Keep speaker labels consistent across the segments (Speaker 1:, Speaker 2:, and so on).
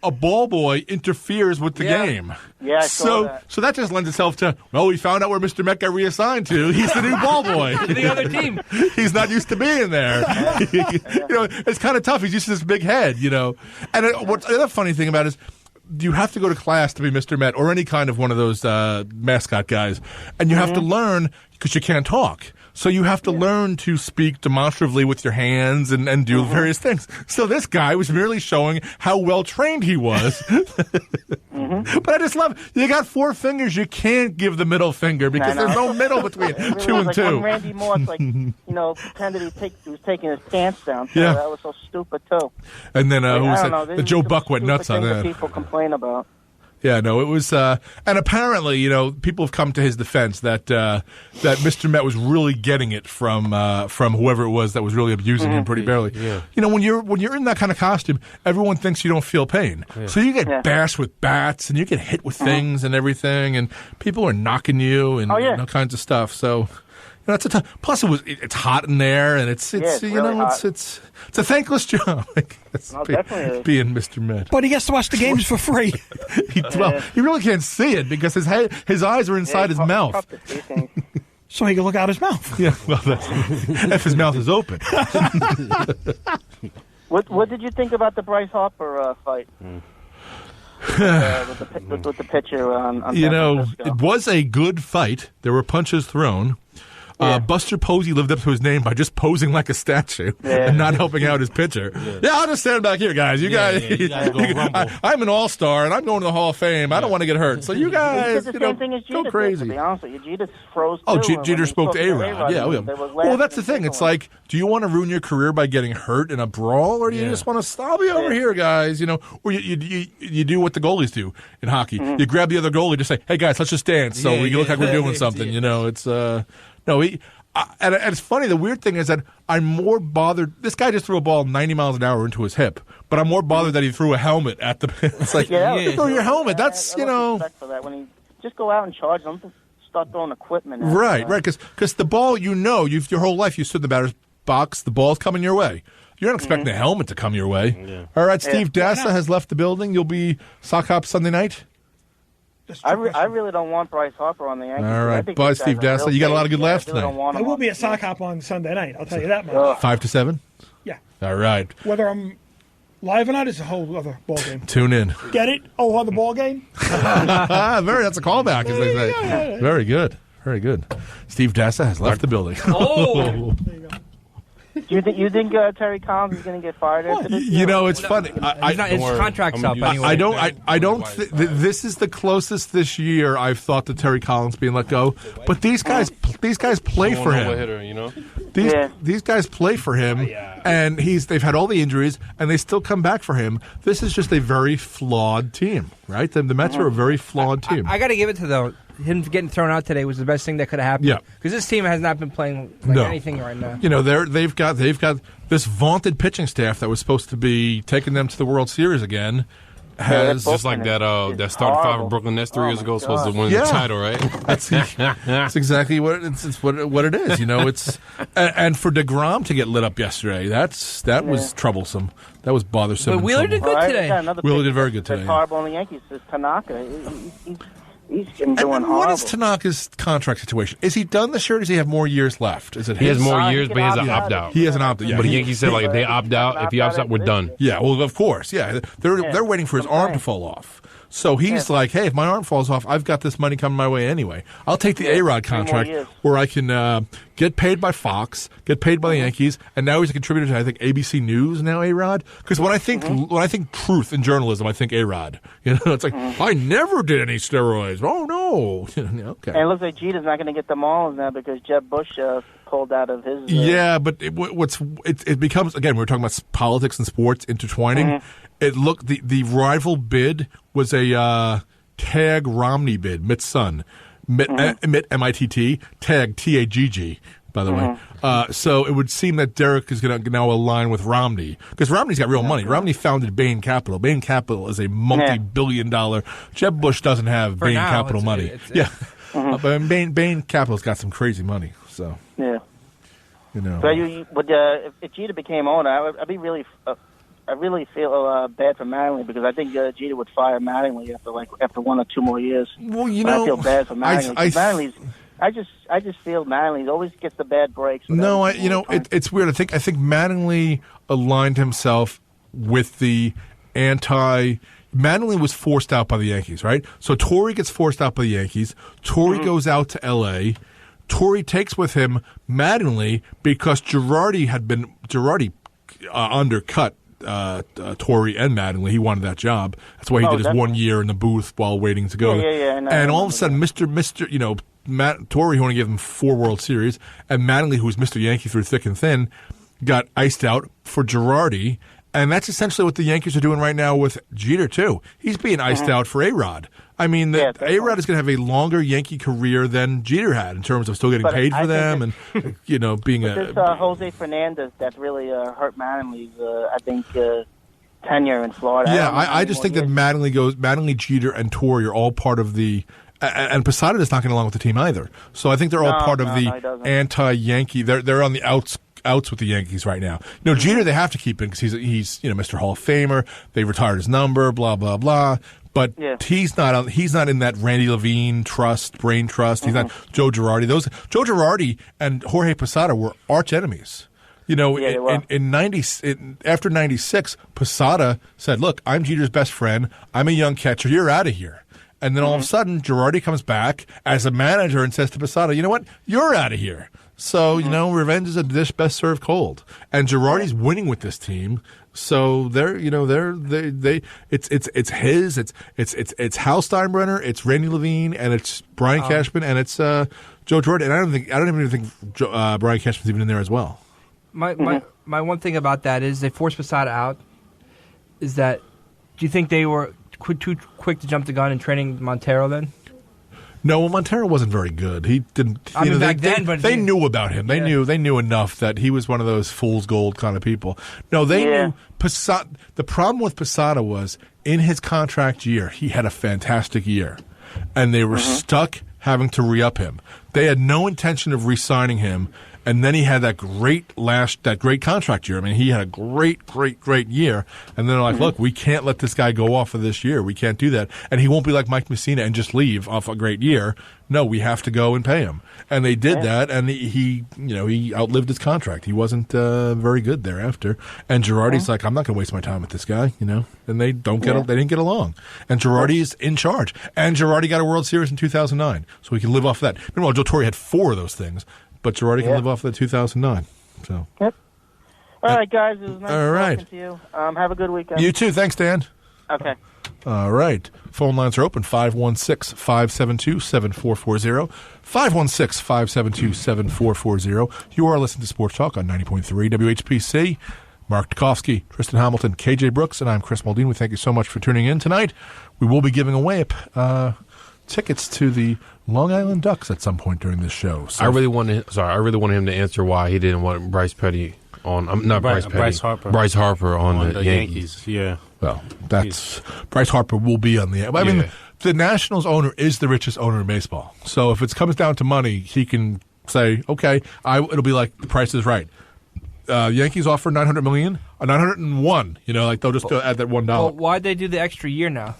Speaker 1: a ball boy interferes with the game.
Speaker 2: Yeah, I saw that.
Speaker 1: So that just lends itself to, well, we found out where Mr. Met got reassigned to. He's the new ball boy.
Speaker 3: To the other team.
Speaker 1: He's not used to being there. It's kind of tough. He's used to this big head, And what's the other funny thing about it is, you have to go to class to be Mr. Met or any kind of one of those mascot guys. And you have to learn, because you can't talk. So you have to learn to speak demonstratively with your hands and do various things. So this guy was merely showing how well trained he was. But I just love, you got 4 fingers, you can't give the middle finger because there's no middle between
Speaker 2: really
Speaker 1: 2 and
Speaker 2: like
Speaker 1: 2.
Speaker 2: When Randy Moss, pretended he was taking his pants down. So that was so stupid too.
Speaker 1: And then who was it? The Joe Buck went nuts on that.
Speaker 2: People complain about.
Speaker 1: Yeah, no, it was, and apparently, people have come to his defense that Mr. Met was really getting it from whoever it was that was really abusing him pretty badly.
Speaker 4: Yeah.
Speaker 1: When you're in that kind of costume, everyone thinks you don't feel pain, so you get bashed with bats and you get hit with things and everything, and people are knocking you and all kinds of stuff. So. It's a plus it's hot in there, and it's
Speaker 2: really hot.
Speaker 1: it's a thankless job.
Speaker 2: Definitely
Speaker 1: being Mr. Met.
Speaker 5: But he gets to watch the games for free.
Speaker 1: He really can't see it because his eyes are inside his mouth.
Speaker 5: So he can look out his mouth.
Speaker 1: Yeah, well, if his mouth is open.
Speaker 2: What did you think about the Bryce Harper fight? With the pitcher on San Francisco?
Speaker 1: It was a good fight. There were punches thrown. Buster Posey lived up to his name by just posing like a statue and not helping out his pitcher. Yeah, I'll just stand back here, guys. You guys go I'm an all-star, and I'm going to the Hall of Fame. I don't want to get hurt. So you guys, go crazy.
Speaker 2: To be honest with you, Jeter froze.
Speaker 1: Jeter spoke to A-Rod. Well, that's the thing. It's like, do you want to ruin your career by getting hurt in a brawl, or do you just want to I'll be over here, guys? Or you do what the goalies do in hockey. You grab the other goalie, just say, hey, guys, let's just dance so we look like we're doing something. It's... No, and it's funny. The weird thing is that I'm more bothered. This guy just threw a ball 90 miles an hour into his hip, but I'm more bothered that he threw a helmet at the. It's like, throw your helmet. That's
Speaker 2: Respect for that. When he just go out and charge them, start throwing equipment.
Speaker 1: Right. Because the ball, you've your whole life you stood in the batter's box. The ball's coming your way. You're not expecting a helmet to come your way. Yeah. All right, Steve Dassa has left the building. You'll be sock hop Sunday night.
Speaker 2: I really don't want Bryce Harper on the Yankees.
Speaker 1: All right, bye, Steve Dassa. You got a lot of good laughs tonight.
Speaker 5: There will be a sock hop on Sunday night. I'll tell you that much.
Speaker 1: 5 to 7.
Speaker 5: Yeah.
Speaker 1: All right.
Speaker 5: Whether I'm live or not is a whole other ball game.
Speaker 1: Tune in.
Speaker 5: Get it? Oh, other ball game.
Speaker 1: That's a callback, as they say. Yeah. Very good. Very good. Steve Dassa has left the building.
Speaker 3: Oh.
Speaker 5: There you go.
Speaker 2: You think Terry Collins is going to get fired after this?
Speaker 1: It's funny.
Speaker 3: His contract's up anyway.
Speaker 1: I don't. This is the closest this year I've thought to Terry Collins being let go. But these guys play for him. These guys play for him, and they've had all the injuries, and they still come back for him. This is just a very flawed team, right? The Mets are a very flawed team.
Speaker 3: I got to give it to him getting thrown out today was the best thing that could have happened.
Speaker 1: Yeah,
Speaker 3: because this team has not been playing anything right now.
Speaker 1: They've got this vaunted pitching staff that was supposed to be taking them to the World Series again. Has
Speaker 4: just like that starting five of Brooklyn Nets 3 years ago supposed to win the title, right?
Speaker 1: That's exactly what it is. It's and for DeGrom to get lit up yesterday, that was troublesome. That was bothersome.
Speaker 3: But Wheeler did good today.
Speaker 1: Wheeler did very good today.
Speaker 2: Horrible on the Yankees is Tanaka. He's been doing horrible.
Speaker 1: What is Tanaka's contract situation? Is he done this year, or does he have more years left? Is it
Speaker 4: he has more years, but he has an opt-out.
Speaker 1: He has an opt-out. Yeah.
Speaker 4: But the Yankees said, if they opt out, if he opts out, we're done.
Speaker 1: Yeah, well, of course. Yeah, they're waiting for his arm to fall off. So he's like, hey, if my arm falls off, I've got this money coming my way anyway. I'll take the A-Rod contract where I can get paid by Fox, get paid by the Yankees, and now he's a contributor to, I think, ABC News now, A-Rod. Because when I think truth in journalism, I think A-Rod. It's like, I never did any steroids. Oh, no. Okay.
Speaker 2: And it looks like Jeter's not going to get the Marlins now because Jeb Bush pulled out of his...
Speaker 1: Yeah, but it becomes, again, we were talking about politics and sports intertwining. It looked the rival bid was a Tag Romney bid, Mitt's son, Mitt MITT, Tag TAGG. By the way, so it would seem that Derek is going to now align with Romney because Romney's got real money. Romney founded Bain Capital. Bain Capital is a multi-billion-dollar. Jeb Bush doesn't have Bain Capital money. But Bain Capital's got some crazy money. So
Speaker 2: So if Jeter became owner, I'd be really I really feel bad for Mattingly because I think Jeter would fire Mattingly after 1 or 2 more years.
Speaker 1: Well,
Speaker 2: I feel bad for Mattingly. I just feel Mattingly always gets the bad breaks.
Speaker 1: No, it's weird. I think Mattingly aligned himself with the Mattingly was forced out by the Yankees, right? So Torre gets forced out by the Yankees. Torre goes out to L.A. Torre takes with him Mattingly because Girardi undercut Torre and Mattingly. He wanted that job. That's why he did his 1 year in the booth while waiting to go. And all of a sudden, Torre, who only gave him 4 World Series, and Mattingly, who was Mr. Yankee through thick and thin, got iced out for Girardi. And that's essentially what the Yankees are doing right now with Jeter, too. He's being iced out for A-Rod. I mean, A-Rod is going to have a longer Yankee career than Jeter had in terms of still getting paid for them and, being
Speaker 2: a... Jose Fernandez that really hurt Mattingly's, tenure in Florida.
Speaker 1: Yeah, I just think that Mattingly, Jeter, and Torre are all part of the... And Posada is not getting along with the team either. So I think they're all part of the anti-Yankee... They're on the outs with the Yankees right now. Jeter they have to keep in because he's Mr. Hall of Famer. They retired his number, blah blah blah. But he's not in that Randy Levine brain trust. He's not Joe Girardi. Joe Girardi and Jorge Posada were arch enemies. After '96, Posada said, "Look, I'm Jeter's best friend. I'm a young catcher. You're out of here." And then all of a sudden, Girardi comes back as a manager and says to Posada, "You know what? You're out of here." So, revenge is a dish best served cold. And Girardi's winning with this team. So it's Hal Steinbrenner, it's Randy Levine, and it's Brian Cashman, and it's Joe Girardi. And I don't even think Brian Cashman's even in there as well.
Speaker 3: My one thing about that is they forced Posada out. Is that, do you think they were too quick to jump the gun in training Montero then?
Speaker 1: No, well, Montero wasn't very good. He didn't. They knew about him. They knew enough that he was one of those fool's gold kind of people. No, they knew. The problem with Posada was in his contract year, he had a fantastic year, and they were stuck having to re-up him. They had no intention of re-signing him. And then he had that great contract year. I mean, he had a great year. And then they're like, look, we can't let this guy go off of this year. We can't do that. And he won't be like Mike Messina and just leave off a great year. No, we have to go and pay him. And they did that, and he outlived his contract. He wasn't very good thereafter. And Girardi's like, I'm not going to waste my time with this guy, And they didn't get along. And Girardi is in charge. And Girardi got a World Series in 2009, so he can live off of that. Meanwhile, Joe Torre had 4 of those things. But Girardi can live off of the 2009. So.
Speaker 2: Yep. All right, guys. It was nice talking to you. Have a good weekend.
Speaker 1: You too. Thanks, Dan.
Speaker 2: Okay.
Speaker 1: All right. Phone lines are open, 516-572-7440. 516-572-7440. You are listening to Sports Talk on 90.3 WHPC. Mark Dukowski, Tristan Hamilton, KJ Brooks, and I'm Chris Maldine. We thank you so much for tuning in tonight. We will be giving away tickets to the Long Island Ducks at some point during this show. So
Speaker 4: I really wanted him to answer why he didn't want Bryce Harper on the Yankees.
Speaker 6: Yeah.
Speaker 1: Well, Bryce Harper will be on the. I mean, the Nationals owner is the richest owner in baseball. So if it comes down to money, he can say, "Okay, it'll be like the price is right." Yankees offer $900 million, $901. They'll just add that $1.
Speaker 3: Well, why'd they do the extra year now?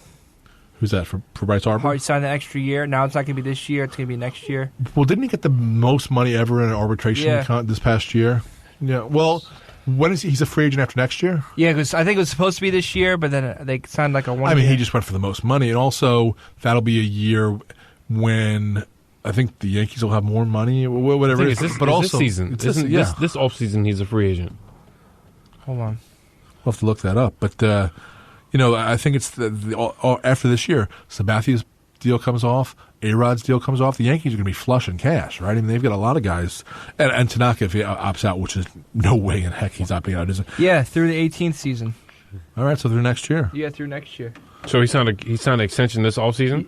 Speaker 1: Who's that, for Bryce Harper?
Speaker 3: Harper signed the extra year. Now it's not going to be this year. It's going to be next year.
Speaker 1: Well, didn't he get the most money ever in an arbitration this past year? Yeah. Well, when is he? He's a free agent after next year?
Speaker 3: Yeah, because I think it was supposed to be this year, but then they signed like a 1 year.
Speaker 1: I mean, he just went for the most money. And also, that'll be a year when I think the Yankees will have more money, whatever it is.
Speaker 4: This season. This offseason, he's a free agent.
Speaker 3: Hold on.
Speaker 1: We'll have to look that up. But... I think it's after this year, Sabathia's deal comes off, A-Rod's deal comes off. The Yankees are going to be flush in cash, right? I mean, they've got a lot of guys. And Tanaka, if he opts out, which is no way in heck he's opting out, is it?
Speaker 3: Yeah, through the 18th season.
Speaker 1: All right, so through next year.
Speaker 3: Yeah, through next year.
Speaker 4: So he signed an extension this offseason?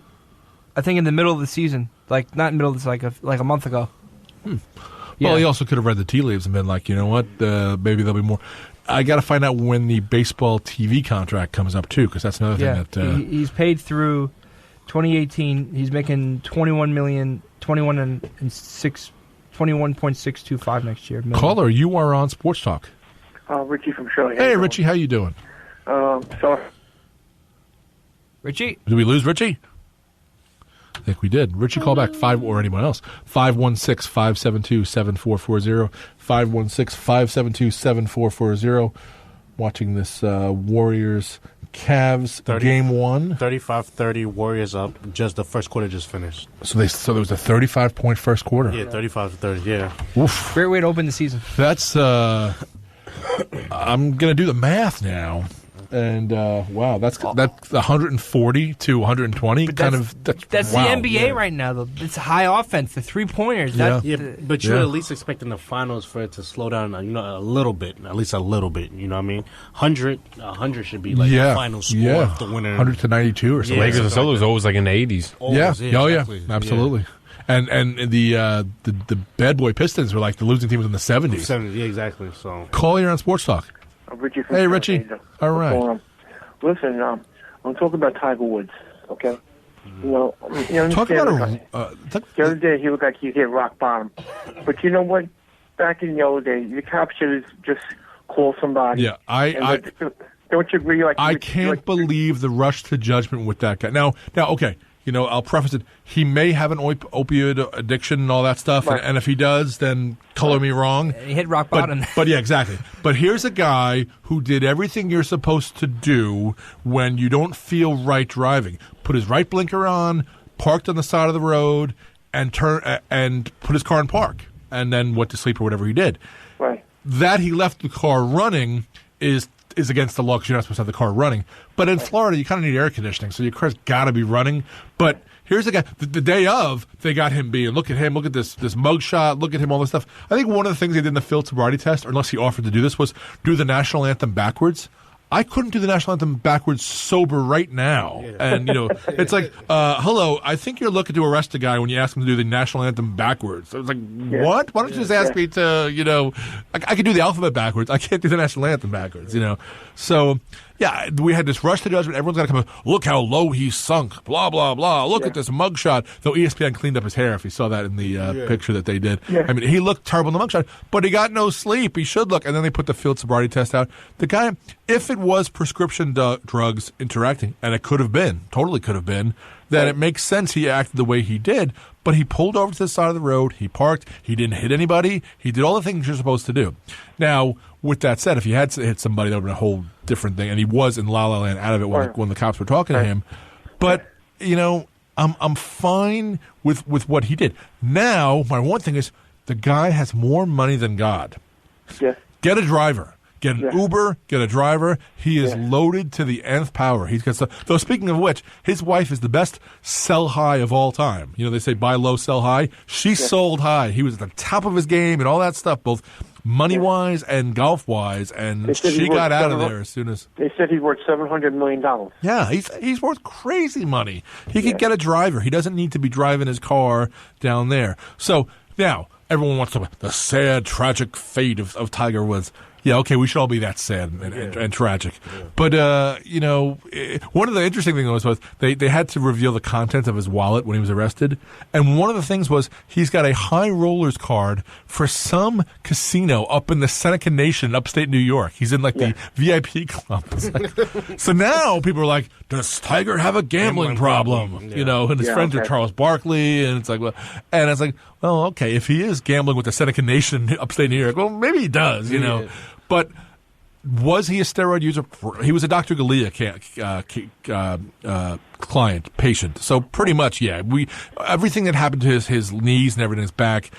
Speaker 3: I think in the middle of the season. Like, not in the middle, it's like a month ago.
Speaker 1: Yeah. Well, he also could have read the tea leaves and been like, you know what, maybe there'll be more. I got to find out when the baseball TV contract comes up, too, because that's another thing that...
Speaker 3: he's paid through 2018. He's making $21.625 next year.
Speaker 1: Caller, you are on Sports Talk.
Speaker 7: Richie from Shirley.
Speaker 1: Hey, Richie, how you doing?
Speaker 6: So.
Speaker 3: Richie?
Speaker 1: Did we lose Richie? I think we did. Richie, call back. Or anyone else. 516-572-7440. 516-572-7440. Watching this Warriors Cavs game one.
Speaker 7: 35-30 Warriors up. Just the first quarter just finished.
Speaker 1: So there was a 35-point first quarter.
Speaker 7: Yeah, 35-30. Yeah.
Speaker 1: Oof.
Speaker 3: Great way to open the season.
Speaker 1: That's I'm gonna do the math now. And wow, that's 140 to 120.
Speaker 3: But
Speaker 1: that's
Speaker 3: wow.
Speaker 1: The
Speaker 3: NBA right now, though. It's high offense. The 3-pointers.
Speaker 7: But you're at least expecting the finals for it to slow down, a little bit, at least a little bit. You know what I mean? 100 should be like the final score of the winner.
Speaker 1: 100 to 92 or something.
Speaker 4: Lakers and Celtics always like in the 80s.
Speaker 1: Exactly. Absolutely. Yeah. And the bad boy Pistons were like the losing team was in the 70s.
Speaker 7: Yeah, exactly. So
Speaker 1: call here on Sports Talk.
Speaker 6: Richie.
Speaker 1: Hey, Richie. All right.
Speaker 6: Listen, I'm talking about Tiger Woods. Okay.
Speaker 1: Talk about
Speaker 6: the other day he looked like he hit rock bottom, but you know what? Back in the old days, the cops should just call somebody.
Speaker 1: Yeah,
Speaker 6: don't you agree?
Speaker 1: I can't believe the rush to judgment with that guy. Now, okay. I'll preface it. He may have an opioid addiction and all that stuff, right. and if he does, then color me wrong.
Speaker 3: He hit rock bottom.
Speaker 1: But yeah, exactly. But here's a guy who did everything you're supposed to do when you don't feel right driving. Put his right blinker on, parked on the side of the road, and put his car in park, and then went to sleep or whatever he did.
Speaker 6: Right.
Speaker 1: That he left the car running is against the law because you're not supposed to have the car running. But in Florida, you kind of need air conditioning, so your car's got to be running. But here's the guy. The day of, they got him being, look at him, look at this mugshot, look at him, all this stuff. I think one of the things they did in the field sobriety test, or unless he offered to do this, was do the national anthem backwards. I couldn't do the national anthem backwards sober right now. Yeah. And, it's like, hello, I think you're looking to arrest a guy when you ask him to do the national anthem backwards. I was like, what? Why don't you just ask me to, I could do the alphabet backwards. I can't do the national anthem backwards, So, yeah, we had this rush to judgment. Everyone's got to come up, look how low he sunk, blah, blah, blah. Look at this mugshot. Though ESPN cleaned up his hair, if you saw that in the picture that they did. Yeah. I mean, he looked terrible in the mugshot, but he got no sleep. He should look. And then they put the field sobriety test out. The guy, if it was prescription drugs interacting, and it totally could have been, then it makes sense he acted the way he did. But he pulled over to the side of the road. He parked. He didn't hit anybody. He did all the things you're supposed to do. Now, with that said, if he had hit somebody, that would have been a whole different thing. And he was in La La Land out of it when the cops were talking to him. But, I'm fine with what he did. Now, my one thing is the guy has more money than God.
Speaker 6: Yeah.
Speaker 1: Get a driver. Get an Uber, get a driver. He is loaded to the nth power. He's got stuff. Though, speaking of which, his wife is the best sell high of all time. They say buy low, sell high. She sold high. He was at the top of his game and all that stuff, both money-wise and golf-wise, and she got out of there as soon as...
Speaker 6: They said he's worth $700 million.
Speaker 1: Yeah, he's worth crazy money. He could get a driver. He doesn't need to be driving his car down there. So, now, everyone wants to talk about the sad, tragic fate of Tiger Woods. Yeah, okay, we should all be that sad and tragic. Yeah. But, one of the interesting things was they had to reveal the contents of his wallet when he was arrested. And one of the things was he's got a high rollers card for some casino up in the Seneca Nation in upstate New York. He's in, the VIP club. So now people are like, does Tiger have a gambling problem? Yeah. And his friends are Charles Barkley. And it's like, well, okay, if he is gambling with the Seneca Nation in upstate New York, well, maybe he does, know. But was he a steroid user? He was a Dr. Galea client, patient. So pretty much, everything that happened to his knees and everything, his back,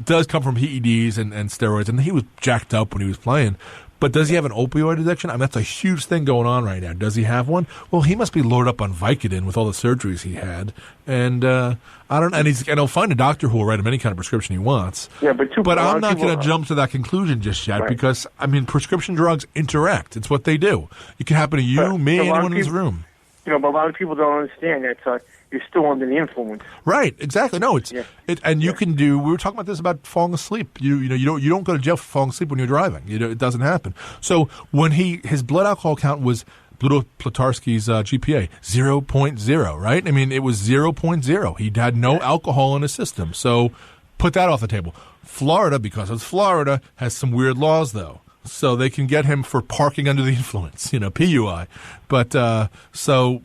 Speaker 1: does come from PEDs and steroids. And he was jacked up when he was playing. But does he have an opioid addiction? I mean, that's a huge thing going on right now. Does he have one? Well, he must be loaded up on Vicodin with all the surgeries he had. And I don't know. And he'll find a doctor who will write him any kind of prescription he wants.
Speaker 6: Yeah, but I'm
Speaker 1: not going to jump to that conclusion just yet because, prescription drugs interact. It's what they do. It can happen to you, me, anyone in this room.
Speaker 6: But a lot of people don't understand that. You're still under the influence.
Speaker 1: Right, exactly. No, you can do. We were talking about this about falling asleep. You don't go to jail for falling asleep when you're driving. It doesn't happen. So when his blood alcohol count was Ludo Platarsky's GPA 0.0, right? I mean, it was 0.0. He had no alcohol in his system. So put that off the table. Florida, because it's Florida, has some weird laws though. so they can get him for parking under the influence, PUI. But so